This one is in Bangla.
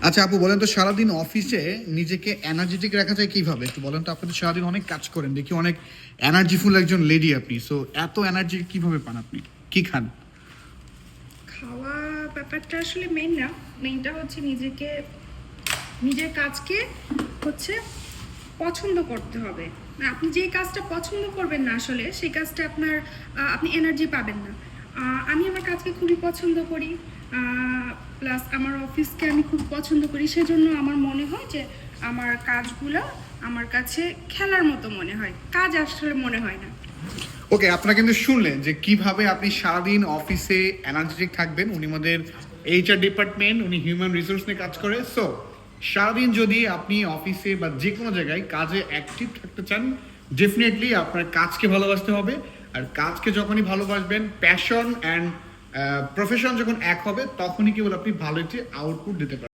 আচ্ছা আপু বলেন তো সারাদিন অফিসে নিজেকে এনার্জেটিক রাখা যায় কিভাবে একটু বলেন তো। আপনি তো সারাদিন অনেক কাজ করেন, দেখি অনেক এনার্জিফুল একজন লেডি আপনি, সো এত এনার্জি কিভাবে পান আপনি, কি খান? খাওয়া ব্যাপারটা আসলে মেইন না। মেইনটা হচ্ছে নিজের কাজকে হচ্ছে পছন্দ করতে হবে। আপনি যে কাজটা পছন্দ করবেন না আসলে সেই কাজটা আপনি এনার্জি পাবেন না। আমি আমার কাজকে খুবই পছন্দ করি, প্লাস আমার অফিসকে আমি খুব পছন্দ করি, সেজন্য আমার মনে হয় যে আমার কাজগুলো আমার কাছে খেলার মতো মনে হয়, কাজ আসলে মনে হয় না। ওকে, আপনারা কিন্তু শুনলেন যে কিভাবে আপনি সারাদিন অফিসে এনার্জেটিক থাকবেন। উনি আমাদের এইচআর ডিপার্টমেন্ট, উনি হিউম্যান রিসোর্স নিয়ে কাজ করে। সো সারাদিন যদি আপনি অফিসে বা যে কোনো জায়গায় কাজে অ্যাক্টিভ থাকতে চান, ডেফিনেটলি আপনার কাজকে ভালোবাসতে হবে। আর কাজকে যখনই ভালোবাসবেন, প্যাশন অ্যান্ড প্রফেশন যখন এক হবে, তখনই কেবল আপনি ভালো একটি আউটপুট দিতে পারবেন।